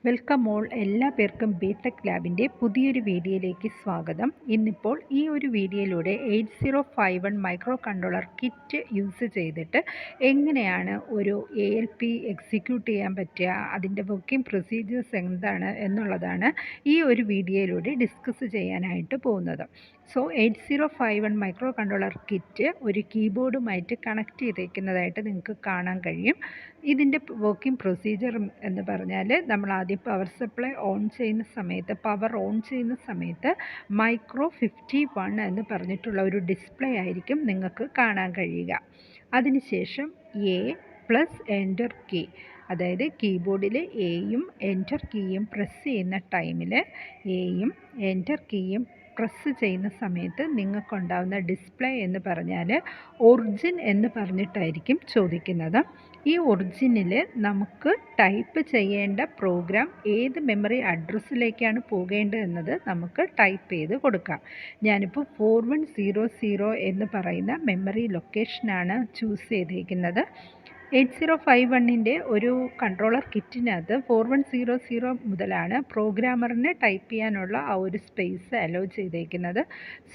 Welcome all. എല്ലാ പേർക്കും BTech ലാബിൻ്റെ പുതിയൊരു വീഡിയോയിലേക്ക് സ്വാഗതം. ഇന്നിപ്പോൾ ഈ ഒരു വീഡിയോയിലൂടെ 8051 മൈക്രോ കൺട്രോളർ കിറ്റ് യൂസ് ചെയ്തിട്ട് എങ്ങനെയാണ് ഒരു ALP എക്സിക്യൂട്ട് ചെയ്യാൻ പറ്റുക, അതിൻ്റെ വർക്കിംഗ് പ്രൊസീജിയേഴ്സ് എന്താണ് എന്നുള്ളതാണ് ഈ ഒരു വീഡിയോയിലൂടെ ഡിസ്കസ് ചെയ്യാനായിട്ട് പോകുന്നത്. സോ 8051 മൈക്രോ കൺട്രോളർ കിറ്റ് ഒരു കീബോർഡുമായിട്ട് കണക്ട് ചെയ്തേക്കുന്നതായിട്ട് നിങ്ങൾക്ക് കാണാൻ കഴിയും. ഇതിൻ്റെ വർക്കിംഗ് പ്രൊസീജിയർ എന്ന് പറഞ്ഞാൽ നമ്മൾ ആദ്യം പവർ സപ്ലൈ ഓൺ ചെയ്യുന്ന സമയത്ത് മൈക്രോ 51 എന്ന് പറഞ്ഞിട്ടുള്ള ഒരു ഡിസ്പ്ലേ ആയിരിക്കും നിങ്ങൾക്ക് കാണാൻ കഴിയുക. അതിനുശേഷം പ്ലസ് എൻ്റർ കീ, അതായത് കീബോർഡിൽ എയും എൻ്റർ കീയും പ്രസ് ചെയ്യുന്ന ടൈമിൽ എയും എൻ്റർ കീയും പ്രസ് ചെയ്യുന്ന സമയത്ത് നിങ്ങൾക്കുണ്ടാകുന്ന ഡിസ്പ്ലേ എന്ന് പറഞ്ഞാൽ ഒറിജിൻ എന്ന് പറഞ്ഞിട്ടായിരിക്കും ചോദിക്കുന്നത്. ഈ ഒറിജിനിൽ നമുക്ക് ടൈപ്പ് ചെയ്യേണ്ട പ്രോഗ്രാം ഏത് മെമ്മറി അഡ്രസ്സിലേക്കാണ് പോകേണ്ടത് എന്നത് നമുക്ക് ടൈപ്പ് ചെയ്ത് കൊടുക്കാം. ഞാനിപ്പോൾ 4100 എന്ന് പറയുന്ന മെമ്മറി ലൊക്കേഷനാണ് ചൂസ് ചെയ്തിരിക്കുന്നത്. 8051 ഒരു കൺട്രോളർ കിറ്റിനകത്ത് 4100 മുതലാണ് പ്രോഗ്രാമറിന് ടൈപ്പ് ചെയ്യാനുള്ള ആ ഒരു സ്പേസ് അലോ ചെയ്തേക്കുന്നത്.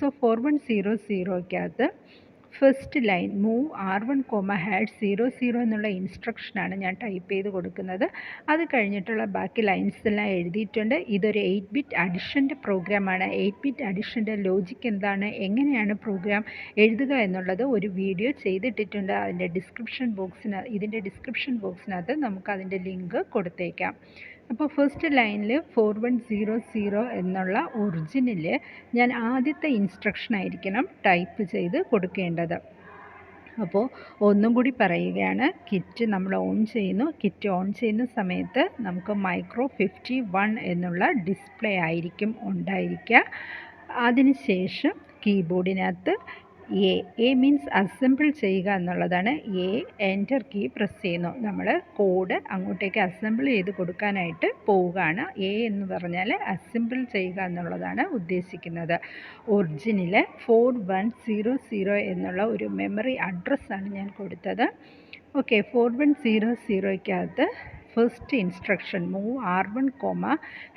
സോ 4100ക്കകത്ത് ഫസ്റ്റ് ലൈൻ മൂവ് R1, #00 എന്നുള്ള ഇൻസ്ട്രക്ഷനാണ് ഞാൻ ടൈപ്പ് ചെയ്ത് കൊടുക്കുന്നത്. അത് കഴിഞ്ഞിട്ടുള്ള ബാക്കി ലൈൻസ് എല്ലാം എഴുതിയിട്ടുണ്ട്. ഇതൊരു 8-ബിറ്റ് അഡിഷൻ്റെ പ്രോഗ്രാമാണ്. 8-ബിറ്റ് അഡിഷൻ്റെ ലോജിക്ക് എന്താണ്, എങ്ങനെയാണ് പ്രോഗ്രാം എഴുതുക എന്നുള്ളത് ഒരു വീഡിയോ ചെയ്തിട്ടിട്ടുണ്ട്. ഇതിൻ്റെ ഡിസ്ക്രിപ്ഷൻ ബോക്സിനകത്ത് നമുക്കതിൻ്റെ ലിങ്ക് കൊടുത്തേക്കാം. അപ്പോൾ ഫസ്റ്റ് ലൈനിൽ 4100 എന്നുള്ള ഒറിജിനിൽ ഞാൻ ആദ്യത്തെ ഇൻസ്ട്രക്ഷൻ ആയിരിക്കണം ടൈപ്പ് ചെയ്ത് കൊടുക്കേണ്ടത്. അപ്പോൾ ഒന്നും കൂടി പറയുകയാണ്, കിറ്റ് നമ്മൾ ഓൺ ചെയ്യുന്നു. കിറ്റ് ഓൺ ചെയ്യുന്ന സമയത്ത് നമുക്ക് മൈക്രോ 51 എന്നുള്ള ഡിസ്പ്ലേ ആയിരിക്കും ഉണ്ടായിരിക്കുക. അതിനുശേഷം കീബോർഡിനകത്ത് എ മീൻസ് അസംബിൾ ചെയ്യുക എന്നുള്ളതാണ്. എൻ്റർ കീ പ്രസ് ചെയ്യുന്നു. നമ്മൾ കോഡ് അങ്ങോട്ടേക്ക് അസംബിൾ ചെയ്ത് കൊടുക്കാനായിട്ട് പോവുകയാണ്. എന്ന് പറഞ്ഞാൽ അസംബിൾ ചെയ്യുക എന്നുള്ളതാണ് ഉദ്ദേശിക്കുന്നത്. ഒറിജിനിൽ 4100 എന്നുള്ള ഒരു മെമ്മറി അഡ്രസ്സാണ് ഞാൻ കൊടുത്തത്. ഓക്കെ, 4100ക്കകത്ത് ഫസ്റ്റ് ഇൻസ്ട്രക്ഷൻ മൂവ് R1,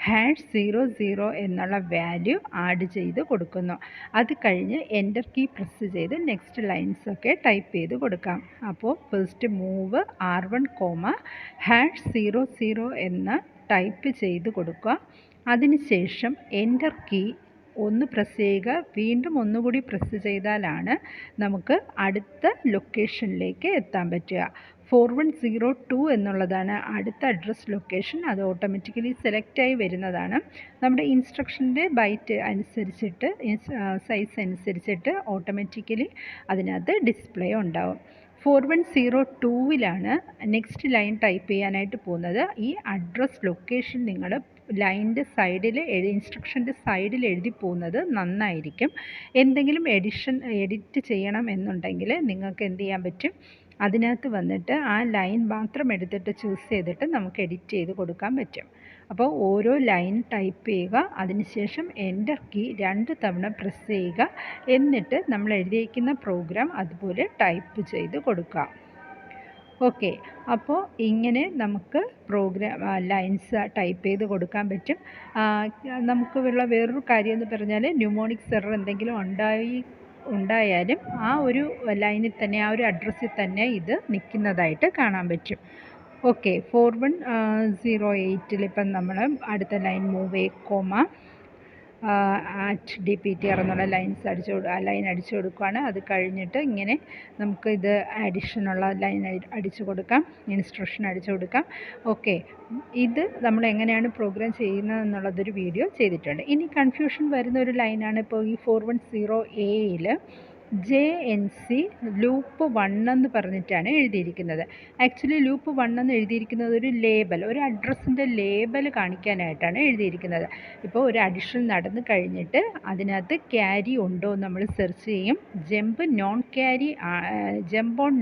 #00 എന്നുള്ള വാല്യൂ ആഡ് ചെയ്ത് കൊടുക്കുന്നു. അത് കഴിഞ്ഞ് എൻ്റർ കീ പ്രസ് ചെയ്ത് നെക്സ്റ്റ് ലൈൻസൊക്കെ ടൈപ്പ് ചെയ്ത് കൊടുക്കാം. അപ്പോൾ ഫസ്റ്റ് മൂവ് R1, #00 എന്ന് ടൈപ്പ് ചെയ്ത് കൊടുക്കുക. അതിനുശേഷം എൻ്റർ കീ ഒന്ന് പ്രസ് ചെയ്യുക. വീണ്ടും ഒന്നുകൂടി പ്രസ് ചെയ്താലാണ് നമുക്ക് അടുത്ത ലൊക്കേഷനിലേക്ക് എത്താൻ പറ്റുക. 4102 എന്നുള്ളതാണ് അടുത്ത അഡ്രസ് ലൊക്കേഷൻ. അത് ഓട്ടോമാറ്റിക്കലി സെലക്റ്റായി വരുന്നതാണ്. നമ്മുടെ ഇൻസ്ട്രക്ഷൻ്റെ ബൈറ്റ് അനുസരിച്ചിട്ട് സൈസ് അനുസരിച്ചിട്ട് ഓട്ടോമാറ്റിക്കലി അതിനകത്ത് ഡിസ്പ്ലേ ഉണ്ടാവും. 4102ലാണ് നെക്സ്റ്റ് ലൈൻ ടൈപ്പ് ചെയ്യാനായിട്ട് പോകുന്നത്. ഈ അഡ്രസ് ലൊക്കേഷൻ നിങ്ങൾ ലൈനിൻ്റെ സൈഡിൽ ഇൻസ്ട്രക്ഷൻ്റെ സൈഡിൽ എഴുതി പോകുന്നത് നന്നായിരിക്കും. എന്തെങ്കിലും എഡിറ്റ് ചെയ്യണം എന്നുണ്ടെങ്കിൽ നിങ്ങൾക്ക് എന്ത് ചെയ്യാൻ പറ്റും, അതിനകത്ത് വന്നിട്ട് ആ ലൈൻ മാത്രം എടുത്തിട്ട് ചൂസ് ചെയ്തിട്ട് നമുക്ക് എഡിറ്റ് ചെയ്ത് കൊടുക്കാൻ പറ്റും. അപ്പോൾ ഓരോ ലൈൻ ടൈപ്പ് ചെയ്യുക. അതിനുശേഷം എൻ്റർ കീ 2 തവണ പ്രസ് ചെയ്യുക. എന്നിട്ട് നമ്മൾ എഴുതിയിരിക്കുന്ന പ്രോഗ്രാം അതുപോലെ ടൈപ്പ് ചെയ്ത് കൊടുക്കുക. ഓക്കെ, അപ്പോൾ ഇങ്ങനെ നമുക്ക് പ്രോഗ്രാം ലൈൻസ് ടൈപ്പ് ചെയ്ത് കൊടുക്കാൻ പറ്റും. നമുക്ക് ഉള്ള വേറൊരു കാര്യം എന്ന് പറഞ്ഞാൽ ന്യൂമോണിക്സ് എറർ എന്തെങ്കിലും ഉണ്ടായാലും ആ ഒരു ലൈനിൽ തന്നെ, ആ ഒരു അഡ്രസ്സിൽ തന്നെ ഇത് നിൽക്കുന്നതായിട്ട് കാണാൻ പറ്റും. ഓക്കെ, 4108 ഇപ്പം നമ്മൾ അടുത്ത ലൈൻ മൂവ് @DPTR എന്നുള്ള ലൈൻ അടിച്ചു കൊടുക്കുകയാണ്. അത് കഴിഞ്ഞിട്ട് ഇങ്ങനെ നമുക്ക് ഇത് അഡീഷനുള്ള ലൈൻ അടിച്ചു കൊടുക്കാം, ഇൻസ്ട്രക്ഷൻ അടിച്ചു കൊടുക്കാം. ഓക്കെ, ഇത് നമ്മൾ എങ്ങനെയാണ് പ്രോഗ്രാം ചെയ്യുന്നത് എന്നുള്ളതൊരു വീഡിയോ ചെയ്തിട്ടുണ്ട്. ഇനി കൺഫ്യൂഷൻ വരുന്ന ഒരു ലൈനാണ് ഇപ്പോൾ ഈ 410Aയിൽ JNC ലൂപ്പ് 1 എന്ന് പറഞ്ഞിട്ടാണ് എഴുതിയിരിക്കുന്നത്. ആക്ച്വലി ലൂപ്പ് 1 എന്ന് എഴുതിയിരിക്കുന്നത് ഒരു ലേബൽ, ഒരു അഡ്രസ്സിൻ്റെ ലേബൽ കാണിക്കാനായിട്ടാണ് എഴുതിയിരിക്കുന്നത്. ഇപ്പോൾ ഒരു അഡിഷൻ നടന്നു കഴിഞ്ഞിട്ട് അതിനകത്ത് ക്യാരി ഉണ്ടോ എന്ന് നമ്മൾ സെർച്ച് ചെയ്യും. ജമ്പ് ഓൺ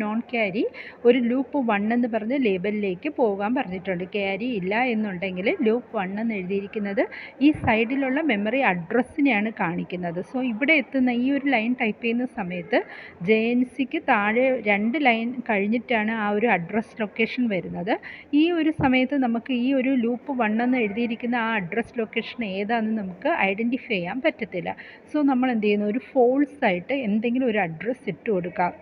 നോൺ ക്യാരി ഒരു ലൂപ്പ് 1 എന്ന് പറഞ്ഞ് ലേബലിലേക്ക് പോകാൻ പറഞ്ഞിട്ടുണ്ട്. ക്യാരി ഇല്ല എന്നുണ്ടെങ്കിൽ ലൂപ്പ് 1 എന്ന് എഴുതിയിരിക്കുന്നത് ഈ സൈഡിലുള്ള മെമ്മറി അഡ്രസ്സിനെയാണ് കാണിക്കുന്നത്. സോ ഇവിടെ എത്തുന്ന ഈ ഒരു ലൈൻ ടൈപ്പ് ചെയ്യുന്ന സമയത്ത് JNCക്ക് താഴെ 2 ലൈൻ കഴിഞ്ഞിട്ടാണ് ആ ഒരു അഡ്രസ് ലൊക്കേഷൻ വരുന്നത്. ഈ ഒരു സമയത്ത് നമുക്ക് ഈ ഒരു ലൂപ്പ് 1 എന്ന് എഴുതിയിരിക്കുന്ന ആ അഡ്രസ് ലൊക്കേഷൻ ഏതാണെന്ന് നമുക്ക് ഐഡൻറ്റിഫൈ ചെയ്യാൻ പറ്റത്തില്ല. സോ നമ്മൾ എന്ത് ചെയ്യുന്നു, ഒരു ഫോൾസ് ആയിട്ട് എന്തെങ്കിലും ഒരു അഡ്രസ്സ് ഇട്ട് കൊടുക്കാം.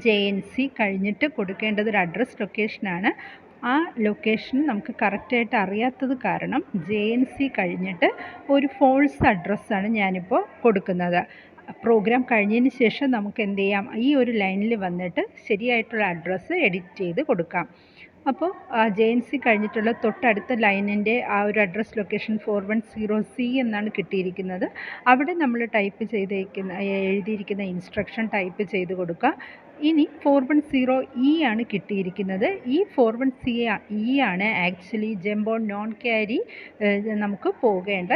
JNC കഴിഞ്ഞിട്ട് കൊടുക്കേണ്ടത് ഒരു അഡ്രസ് ലൊക്കേഷനാണ്. ആ ലൊക്കേഷൻ നമുക്ക് കറക്റ്റായിട്ട് അറിയാത്തത് കാരണം JNC കഴിഞ്ഞിട്ട് ഒരു ഫോൾസ് അഡ്രസ്സാണ് ഞാനിപ്പോൾ കൊടുക്കുന്നത്. പ്രോഗ്രാം കഴിഞ്ഞതിന് ശേഷം നമുക്ക് എന്ത് ചെയ്യാം, ഈ ഒരു ലൈനിൽ വന്നിട്ട് ശരിയായിട്ടുള്ള അഡ്രസ്സ് എഡിറ്റ് ചെയ്ത് കൊടുക്കാം. അപ്പോൾ JNC കഴിഞ്ഞിട്ടുള്ള തൊട്ടടുത്ത ലൈനിൻ്റെ ആ ഒരു അഡ്രസ് ലൊക്കേഷൻ 410C എന്നാണ് കിട്ടിയിരിക്കുന്നത്. അവിടെ നമ്മൾ എഴുതിയിരിക്കുന്ന ഇൻസ്ട്രക്ഷൻ ടൈപ്പ് ചെയ്ത് കൊടുക്കുക. ഇനി 410E ആണ് കിട്ടിയിരിക്കുന്നത്. ഈ 410E ആണ് actually jump on non carry നമുക്ക് പോകേണ്ട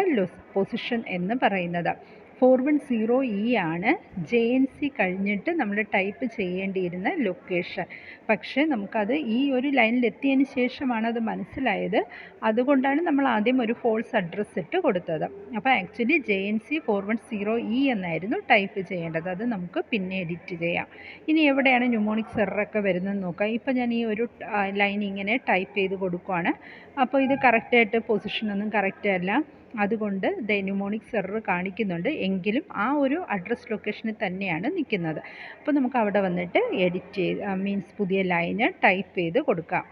പൊസിഷൻ എന്ന് പറയുന്നത്. 410E ആണ് JNC കഴിഞ്ഞിട്ട് നമ്മൾ ടൈപ്പ് ചെയ്യേണ്ടിയിരുന്ന ലൊക്കേഷൻ. പക്ഷേ നമുക്കത് ഈ ഒരു ലൈനിൽ എത്തിയതിന് ശേഷമാണ് അത് മനസ്സിലായത്. അതുകൊണ്ടാണ് നമ്മൾ ആദ്യം ഒരു ഫോൾസ് അഡ്രസ്സ് ഇട്ട് കൊടുത്തത്. അപ്പോൾ ആക്ച്വലി JNC 410E എന്നായിരുന്നു ടൈപ്പ് ചെയ്യേണ്ടത്. അത് നമുക്ക് പിന്നെ എഡിറ്റ് ചെയ്യാം. ഇനി എവിടെയാണ് ന്യൂമോണിക്സ് എററൊക്കെ വരുന്നതെന്ന് നോക്കാം. ഇപ്പോൾ ഞാൻ ഈ ഒരു ലൈൻ ഇങ്ങനെ ടൈപ്പ് ചെയ്ത് കൊടുക്കുകയാണ്. അപ്പോൾ ഇത് കറക്റ്റായിട്ട് പൊസിഷനൊന്നും കറക്റ്റ് അല്ല. അതുകൊണ്ട് ന്യൂമോണിക്സ് എറർ കാണിക്കുന്നുണ്ട്. എങ്കിലും ആ ഒരു അഡ്രസ് ലൊക്കേഷനിൽ തന്നെയാണ് നിൽക്കുന്നത്. അപ്പോൾ നമുക്ക് അവിടെ വന്നിട്ട് എഡിറ്റ് ചെയ്ത് പുതിയ ലൈന് ടൈപ്പ് ചെയ്ത് കൊടുക്കാം.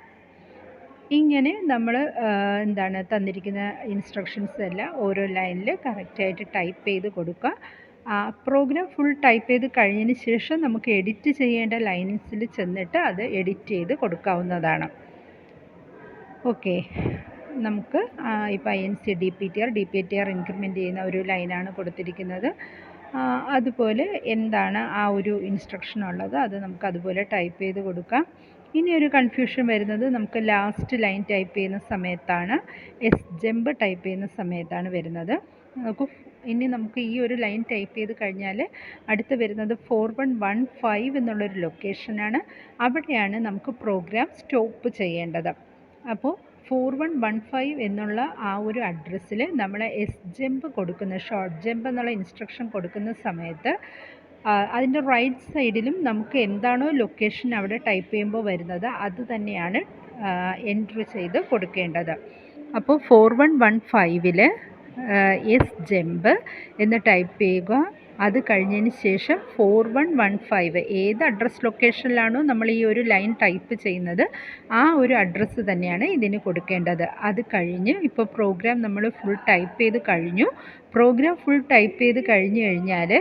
ഇങ്ങനെ നമ്മൾ തന്നിരിക്കുന്ന ഇൻസ്ട്രക്ഷൻസ് എല്ലാം ഓരോ ലൈനിൽ കറക്റ്റായിട്ട് ടൈപ്പ് ചെയ്ത് കൊടുക്കുക. പ്രോഗ്രാം ഫുൾ ടൈപ്പ് ചെയ്ത് കഴിഞ്ഞതിന് ശേഷം നമുക്ക് എഡിറ്റ് ചെയ്യേണ്ട ലൈൻസിൽ ചെന്നിട്ട് അത് എഡിറ്റ് ചെയ്ത് കൊടുക്കാവുന്നതാണ്. ഓക്കെ, നമുക്ക് ഇപ്പോൾ INC DPTR ഇൻക്രിമെൻറ്റ് ചെയ്യുന്ന ഒരു ലൈനാണ് കൊടുത്തിരിക്കുന്നത്. അതുപോലെ എന്താണ് ആ ഒരു ഇൻസ്ട്രക്ഷൻ ഉള്ളത് അത് നമുക്ക് അതുപോലെ ടൈപ്പ് ചെയ്ത് കൊടുക്കാം. ഇനി ഒരു കൺഫ്യൂഷൻ വരുന്നത് നമുക്ക് ലാസ്റ്റ് ലൈൻ ടൈപ്പ് ചെയ്യുന്ന സമയത്താണ്, SJump ടൈപ്പ് ചെയ്യുന്ന സമയത്താണ് വരുന്നത്. ഇനി നമുക്ക് ഈ ഒരു ലൈൻ ടൈപ്പ് ചെയ്ത് കഴിഞ്ഞാൽ അടുത്ത് വരുന്നത് 4115 എന്നുള്ളൊരു ലൊക്കേഷനാണ്. അവിടെയാണ് നമുക്ക് പ്രോഗ്രാം സ്റ്റോപ്പ് ചെയ്യേണ്ടത്. അപ്പോൾ 4115 എന്നുള്ള ആ ഒരു അഡ്രസ്സിൽ നമ്മൾ SJump കൊടുക്കുന്ന ഷോർട്ട് ജമ്പ് എന്നുള്ള ഇൻസ്ട്രക്ഷൻ കൊടുക്കുന്ന സമയത്ത് അതിൻ്റെ റൈറ്റ് സൈഡിലും നമുക്ക് എന്താണോ ലൊക്കേഷൻ അവിടെ ടൈപ്പ് ചെയ്യുമ്പോൾ വരുന്നത് അത് തന്നെയാണ് എൻട്രി ചെയ്ത് കൊടുക്കേണ്ടത്. അപ്പോൾ 4115ൽ SJump എന്ന് ടൈപ്പ് ചെയ്യുക. അത് കഴിഞ്ഞതിന് ശേഷം 4115 ഏത് അഡ്രസ് ലൊക്കേഷനിലാണോ നമ്മൾ ഈ ഒരു ലൈൻ ടൈപ്പ് ചെയ്യുന്നത് ആ ഒരു അഡ്രസ്സ് തന്നെയാണ് ഇതിന് കൊടുക്കേണ്ടത്. അത് കഴിഞ്ഞ് ഇപ്പോൾ പ്രോഗ്രാം നമ്മൾ ഫുൾ ടൈപ്പ് ചെയ്ത് കഴിഞ്ഞു. പ്രോഗ്രാം ഫുൾ ടൈപ്പ് ചെയ്ത് കഴിഞ്ഞ് കഴിഞ്ഞാൽ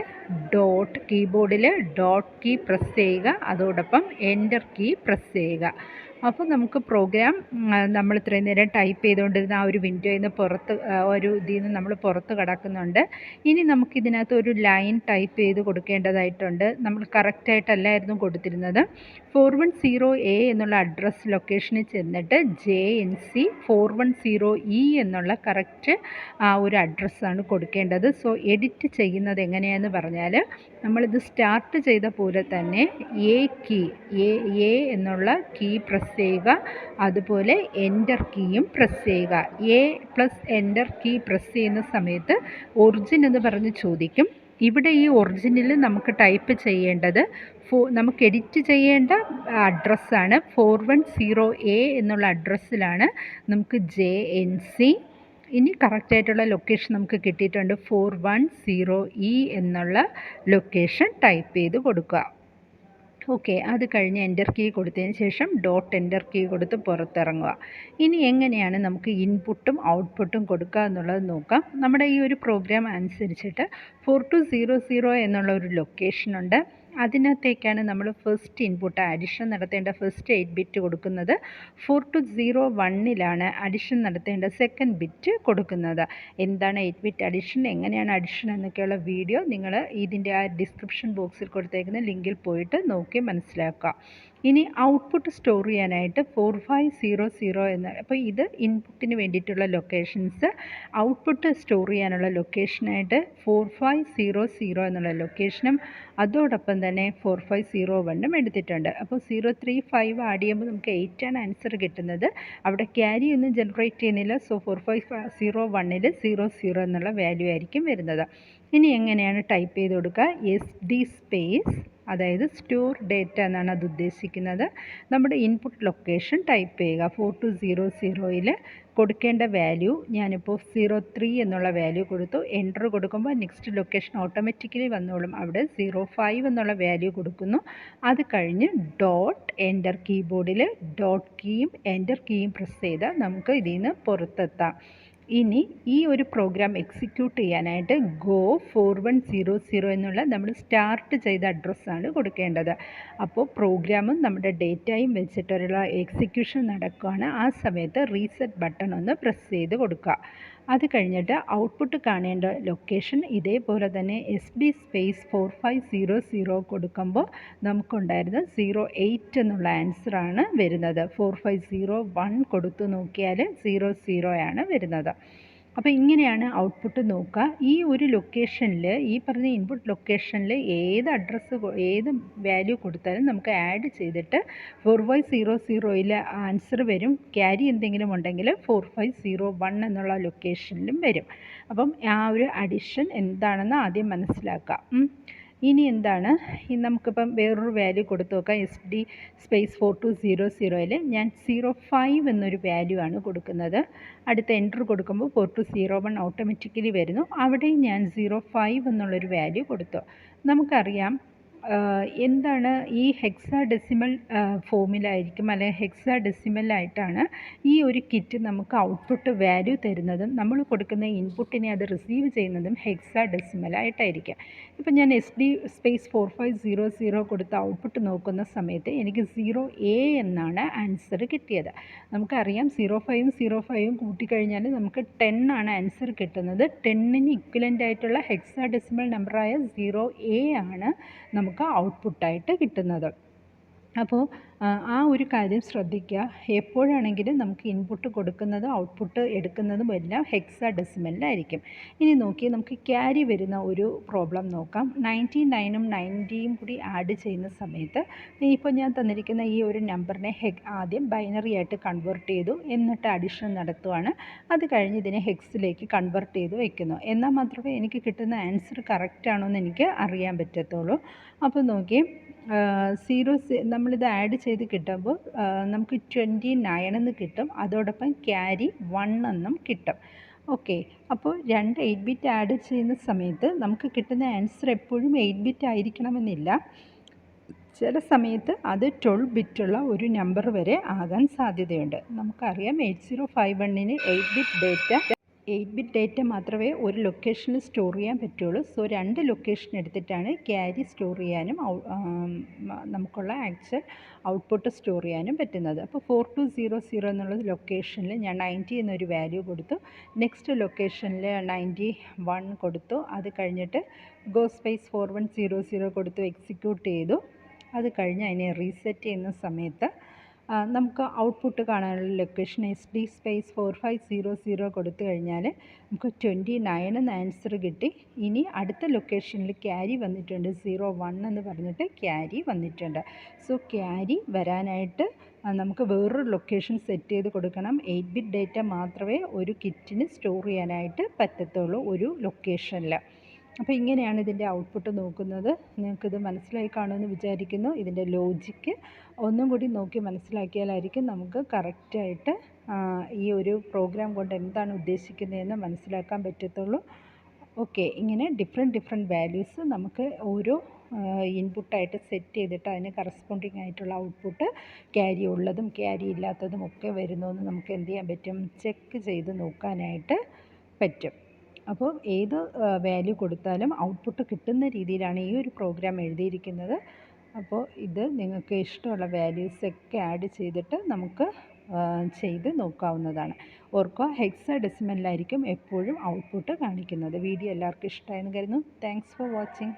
കീബോർഡിൽ ഡോട്ട് കീ പ്രസ് ചെയ്യുക, അതോടൊപ്പം എൻ്റർ കീ പ്രസ് ചെയ്യുക. അപ്പോൾ നമുക്ക് പ്രോഗ്രാം നമ്മൾ ഇത്രയും നേരം ടൈപ്പ് ചെയ്തുകൊണ്ടിരുന്ന ആ ഒരു വിൻഡോയിൽ നിന്ന് ഇതിൽ നിന്ന് നമ്മൾ പുറത്ത് കടക്കുന്നുണ്ട്. ഇനി നമുക്കിതിനകത്ത് ഒരു ലൈൻ ടൈപ്പ് ചെയ്ത് കൊടുക്കേണ്ടതായിട്ടുണ്ട്. നമ്മൾ കറക്റ്റായിട്ടല്ലായിരുന്നു കൊടുത്തിരുന്നത്. 410A എന്നുള്ള അഡ്രസ് ലൊക്കേഷനിൽ ചെന്നിട്ട് JNC 410E എന്നുള്ള കറക്റ്റ് ആ ഒരു അഡ്രസ്സാണ് കൊടുക്കേണ്ടത്. സോ എഡിറ്റ് ചെയ്യുന്നത് എങ്ങനെയാണെന്ന് പറഞ്ഞാൽ നമ്മളിത് സ്റ്റാർട്ട് ചെയ്ത പോലെ തന്നെ A എന്നുള്ള കീ പ്രസ് ചെയ്യുക, അതുപോലെ എൻ്റർ കീയും പ്രസ് ചെയ്യുക. A+ എൻ്റർ കീ പ്രസ് ചെയ്യുന്ന സമയത്ത് ഒറിജിൻ എന്ന് പറഞ്ഞ് ചോദിക്കും. ഇവിടെ ഈ ഒറിജിനിൽ നമുക്ക് ടൈപ്പ് ചെയ്യേണ്ടത് നമുക്ക് എഡിറ്റ് ചെയ്യേണ്ട അഡ്രസ്സാണ് 410A എന്നുള്ള അഡ്രസ്സിലാണ് നമുക്ക് JNC. ഇനി കറക്റ്റായിട്ടുള്ള ലൊക്കേഷൻ നമുക്ക് കിട്ടിയിട്ടുണ്ട്. 410E എന്നുള്ള ലൊക്കേഷൻ ടൈപ്പ് ചെയ്ത് കൊടുക്കുക. ഓക്കെ, അത് കഴിഞ്ഞ് എൻ്റർ കീ കൊടുത്തതിന് ശേഷം എൻ്റർ കീ കൊടുത്ത് പുറത്തിറങ്ങുക. ഇനി എങ്ങനെയാണ് നമുക്ക് ഇൻപുട്ടും ഔട്ട്പുട്ടും കൊടുക്കുക എന്നുള്ളത് നോക്കാം. നമ്മുടെ ഈ ഒരു പ്രോഗ്രാം അനുസരിച്ചിട്ട് 4200 എന്നുള്ള ഒരു ലൊക്കേഷനുണ്ട്. അതിനകത്തേക്കാണ് നമ്മൾ ഫസ്റ്റ് ഇൻപുട്ട് അഡിഷൻ നടത്തേണ്ട ഫസ്റ്റ് 8 ബിറ്റ് കൊടുക്കുന്നത്. 4201ലാണ് അഡിഷൻ നടത്തേണ്ട സെക്കൻഡ് ബിറ്റ് കൊടുക്കുന്നത്. എന്താണ് 8 ബിറ്റ് അഡിഷൻ, എങ്ങനെയാണ് അഡിഷൻ എന്നൊക്കെയുള്ള വീഡിയോ നിങ്ങൾ ഇതിൻ്റെ ആ ഡിസ്ക്രിപ്ഷൻ ബോക്സിൽ കൊടുത്തേക്കുന്ന ലിങ്കിൽ പോയിട്ട് നോക്കി മനസ്സിലാക്കുക. ഇനി ഔട്ട്പുട്ട് സ്റ്റോർ ചെയ്യാനായിട്ട് 4500 എന്ന്, അപ്പോൾ ഇത് ഇൻപുട്ടിന് വേണ്ടിയിട്ടുള്ള ലൊക്കേഷൻസ്. ഔട്ട്പുട്ട് സ്റ്റോർ ചെയ്യാനുള്ള ലൊക്കേഷനായിട്ട് 4500 എന്നുള്ള ലൊക്കേഷനും അതോടൊപ്പം തന്നെ 4501 എടുത്തിട്ടുണ്ട്. അപ്പോൾ 035 ആഡ് ചെയ്യുമ്പോൾ നമുക്ക് 8 ആണ് ആൻസർ കിട്ടുന്നത്. അവിടെ ക്യാരി ഒന്നും ജനറേറ്റ് ചെയ്യുന്നില്ല. സോ 4501 00 എന്നുള്ള വാല്യൂ ആയിരിക്കും വരുന്നത്. ഇനി എങ്ങനെയാണ് ടൈപ്പ് ചെയ്ത് കൊടുക്കുക? SD സ്പേസ്, അതായത് സ്റ്റോർ ഡേറ്റ എന്നാണ് അത് ഉദ്ദേശിക്കുന്നത്. നമ്മുടെ ഇൻപുട്ട് ലൊക്കേഷൻ ടൈപ്പ് ചെയ്യുക. 4200 കൊടുക്കേണ്ട വാല്യൂ ഞാനിപ്പോൾ 03 എന്നുള്ള വാല്യൂ കൊടുത്തു. എൻ്റർ കൊടുക്കുമ്പോൾ നെക്സ്റ്റ് ലൊക്കേഷൻ ഓട്ടോമാറ്റിക്കലി വന്നോളും. അവിടെ 05 എന്നുള്ള വാല്യൂ കൊടുക്കുന്നു. അത് കഴിഞ്ഞ് ഡോട്ട് എൻ്റർ, കീബോർഡിൽ ഡോട്ട് കീയും എൻ്റർ കീയും പ്രസ് ചെയ്താൽ നമുക്ക് ഇതിൽ നിന്ന് പുറത്തെത്താം. ഇനി ഈ ഒരു പ്രോഗ്രാം എക്സിക്യൂട്ട് ചെയ്യാനായിട്ട് ഗോ 4100 എന്നുള്ള നമ്മൾ സ്റ്റാർട്ട് ചെയ്ത അഡ്രസ്സാണ് കൊടുക്കേണ്ടത്. അപ്പോൾ പ്രോഗ്രാമും നമ്മുടെ ഡേറ്റയും വെച്ചിട്ടുള്ള എക്സിക്യൂഷൻ നടക്കുകയാണ്. ആ സമയത്ത് റീസെറ്റ് ബട്ടൺ ഒന്ന് പ്രസ് ചെയ്ത് കൊടുക്കുക. അത് കഴിഞ്ഞിട്ട് ഔട്ട്പുട്ട് കാണേണ്ട ലൊക്കേഷൻ ഇതേപോലെ തന്നെ SD സ്പേസ് 4500 കൊടുക്കുമ്പോൾ നമുക്കുണ്ടായിരുന്ന 08 എന്നുള്ള ആൻസറാണ് വരുന്നത്. 4501 കൊടുത്തു നോക്കിയാൽ 00 ആണ് വരുന്നത്. അപ്പോൾ ഇങ്ങനെയാണ് ഔട്ട്പുട്ട് നോക്കുക. ഈ ഒരു ലൊക്കേഷനിൽ, ഈ പറഞ്ഞ ഇൻപുട്ട് ലൊക്കേഷനിൽ ഏത് അഡ്രസ്സ്, ഏത് വാല്യൂ കൊടുത്താലും നമുക്ക് ആഡ് ചെയ്തിട്ട് 4500 ആൻസർ വരും. ക്യാരി എന്തെങ്കിലും ഉണ്ടെങ്കിൽ 4501 എന്നുള്ള ലൊക്കേഷനിലും വരും. അപ്പം ആ ഒരു അഡിഷൻ എന്താണെന്ന് ആദ്യം മനസ്സിലാക്കാം. ഇനി എന്താണ്, നമുക്കിപ്പം വേറൊരു വാല്യൂ കൊടുത്തു നോക്കാം. SD സ്പേസ് 4200 ഞാൻ 05 എന്നൊരു വാല്യൂ ആണ് കൊടുക്കുന്നത്. അടുത്ത എൻ്റർ കൊടുക്കുമ്പോൾ 4201 ഓട്ടോമാറ്റിക്കലി വരുന്നു. അവിടെയും ഞാൻ 05 എന്നുള്ളൊരു വാല്യൂ കൊടുത്തു. നമുക്കറിയാം എന്താണ് ഈ ഹെക്സാഡെസിമൽ ഫോമിലായിരിക്കും, അല്ലെങ്കിൽ ഹെക്സാഡെസിമലായിട്ടാണ് ഈ ഒരു കിറ്റ് നമുക്ക് ഔട്ട്പുട്ട് വാല്യൂ തരുന്നതും നമ്മൾ കൊടുക്കുന്ന ഇൻപുട്ടിനെ അത് റിസീവ് ചെയ്യുന്നതും ഹെക്സാഡെസിമലായിട്ടായിരിക്കും. ഇപ്പം ഞാൻ SD സ്പേസ് 4500 കൊടുത്ത ഔട്ട്പുട്ട് നോക്കുന്ന സമയത്ത് എനിക്ക് 0A എന്നാണ് ആൻസർ കിട്ടിയത്. നമുക്കറിയാം 05ഉം 05ഉം കൂട്ടിക്കഴിഞ്ഞാൽ നമുക്ക് 10 ആണ് ആൻസർ കിട്ടുന്നത്. 10ന് ഇക്വലൻ്റ് ആയിട്ടുള്ള ഹെക്സാഡെസിമൽ നമ്പറായ 0A ആണ് നമുക്ക് ഔട്ട്പുട്ടായിട്ട് കിട്ടുന്നത്. അപ്പോൾ ആ ഒരു കാര്യം ശ്രദ്ധിക്കുക. എപ്പോഴാണെങ്കിലും നമുക്ക് ഇൻപുട്ട് കൊടുക്കുന്നതും ഔട്ട്പുട്ട് എടുക്കുന്നതും എല്ലാം ഹെക്സാഡെസിമലിലായിരിക്കും. ഇനി നോക്കി നമുക്ക് ക്യാരി വരുന്ന ഒരു പ്രോബ്ലം നോക്കാം. 99ഉം 90യും കൂടി ആഡ് ചെയ്യുന്ന സമയത്ത് ഇപ്പോൾ ഞാൻ തന്നിരിക്കുന്ന ഈ ഒരു നമ്പറിനെ ആദ്യം ബൈനറി ആയിട്ട് കൺവേർട്ട് ചെയ്തു, എന്നിട്ട് അഡിഷൻ നടത്തുവാണ്. അത് കഴിഞ്ഞ് ഇതിനെ ഹെക്സിലേക്ക് കൺവേർട്ട് ചെയ്ത് വയ്ക്കുന്നു. എന്നാൽ മാത്രമേ എനിക്ക് കിട്ടുന്ന ആൻസർ കറക്റ്റ് ആണോ എന്ന് എനിക്ക് അറിയാൻ പറ്റത്തുള്ളൂ. അപ്പോൾ നോക്കി നമ്മളിത് ആഡ് ചെയ്ത് കിട്ടുമ്പോൾ നമുക്ക് 29 എന്ന് കിട്ടും. അതോടൊപ്പം ക്യാരി 1 എന്നും കിട്ടും. ഓക്കെ, അപ്പോൾ രണ്ട് 8 ബിറ്റ് ആഡ് ചെയ്യുന്ന സമയത്ത് നമുക്ക് കിട്ടുന്ന ആൻസർ എപ്പോഴും 8 ബിറ്റ് ആയിരിക്കണമെന്നില്ല. ചില സമയത്ത് അത് 12 ബിറ്റുള്ള ഒരു നമ്പർ വരെ ആകാൻ സാധ്യതയുണ്ട്. നമുക്കറിയാം 8051ന് 8 ബിറ്റ് ഡേറ്റ മാത്രമേ ഒരു ലൊക്കേഷനിൽ സ്റ്റോർ ചെയ്യാൻ പറ്റുള്ളൂ. സോ 2 ലൊക്കേഷൻ എടുത്തിട്ടാണ് ക്യാരി സ്റ്റോർ ചെയ്യാനും നമുക്കുള്ള ആക്ച്വൽ ഔട്ട്പുട്ട് സ്റ്റോർ ചെയ്യാനും പറ്റുന്നത്. അപ്പോൾ 4200 എന്നുള്ള ലൊക്കേഷനിൽ ഞാൻ 90 എന്നൊരു വാല്യൂ കൊടുത്തു. നെക്സ്റ്റ് ലൊക്കേഷനിൽ 91 കൊടുത്തു. അത് കഴിഞ്ഞിട്ട് ഗോ സ്പേസ് 4100 കൊടുത്തു, എക്സിക്യൂട്ട് ചെയ്തു. അത് കഴിഞ്ഞ് അതിനെ റീസെറ്റ് ചെയ്യുന്ന സമയത്ത് നമുക്ക് ഔട്ട്പുട്ട് കാണാനുള്ള ലൊക്കേഷൻ SD സ്പേസ് 4500 കൊടുത്തു കഴിഞ്ഞാൽ നമുക്ക് 29 എന്ന് ആൻസർ കിട്ടി. ഇനി അടുത്ത ലൊക്കേഷനിൽ ക്യാരി വന്നിട്ടുണ്ട്, 01 എന്ന് പറഞ്ഞിട്ട് ക്യാരി വന്നിട്ടുണ്ട്. സോ ക്യാരി വരാനായിട്ട് നമുക്ക് വേറൊരു ലൊക്കേഷൻ സെറ്റ് ചെയ്ത് കൊടുക്കണം. 8 ബിറ്റ് ഡേറ്റ മാത്രമേ ഒരു കിറ്റിന് സ്റ്റോർ ചെയ്യാനായിട്ട് പറ്റത്തുള്ളൂ ഒരു ലൊക്കേഷനിൽ. അപ്പോൾ ഇങ്ങനെയാണ് ഇതിൻ്റെ ഔട്ട്പുട്ട് നോക്കുന്നത്. നിങ്ങൾക്കിത് മനസ്സിലായി കാണുമെന്ന് വിചാരിക്കുന്നു. ഇതിൻ്റെ ലോജിക്ക് ഒന്നും കൂടി നോക്കി മനസ്സിലാക്കിയാലായിരിക്കും നമുക്ക് കറക്റ്റായിട്ട് ഈ ഒരു പ്രോഗ്രാം കൊണ്ട് എന്താണ് ഉദ്ദേശിക്കുന്നതെന്ന് മനസ്സിലാക്കാൻ പറ്റത്തുള്ളൂ. ഓക്കെ, ഇങ്ങനെ ഡിഫറെൻറ്റ് വാല്യൂസ് നമുക്ക് ഓരോ ഇൻപുട്ടായിട്ട് സെറ്റ് ചെയ്തിട്ട് അതിന് കറസ്പോണ്ടിങ് ആയിട്ടുള്ള ഔട്ട്പുട്ട് ക്യാരി ഉള്ളതും ക്യാരി ഇല്ലാത്തതും ഒക്കെ വരുന്നതെന്ന് നമുക്ക് എന്ത് ചെയ്യാൻ പറ്റും, ചെക്ക് ചെയ്ത് നോക്കാനായിട്ട് പറ്റും. അപ്പോൾ ഏത് വാല്യൂ കൊടുത്താലും ഔട്ട്പുട്ട് കിട്ടുന്ന രീതിയിലാണ് ഈ ഒരു പ്രോഗ്രാം എഴുതിയിരിക്കുന്നത്. അപ്പോൾ ഇത് നിങ്ങൾക്ക് ഇഷ്ടമുള്ള വാല്യൂസൊക്കെ ആഡ് ചെയ്തിട്ട് നമുക്ക് ചെയ്ത് നോക്കാവുന്നതാണ്. ഓർക്കുക, ഹെക്സാഡെസിമലിലായിരിക്കും എപ്പോഴും ഔട്ട്പുട്ട് കാണിക്കുന്നത്. വീഡിയോ എല്ലാവർക്കും ഇഷ്ടമായെന്ന് കരുതുന്നു. Thanks for watching.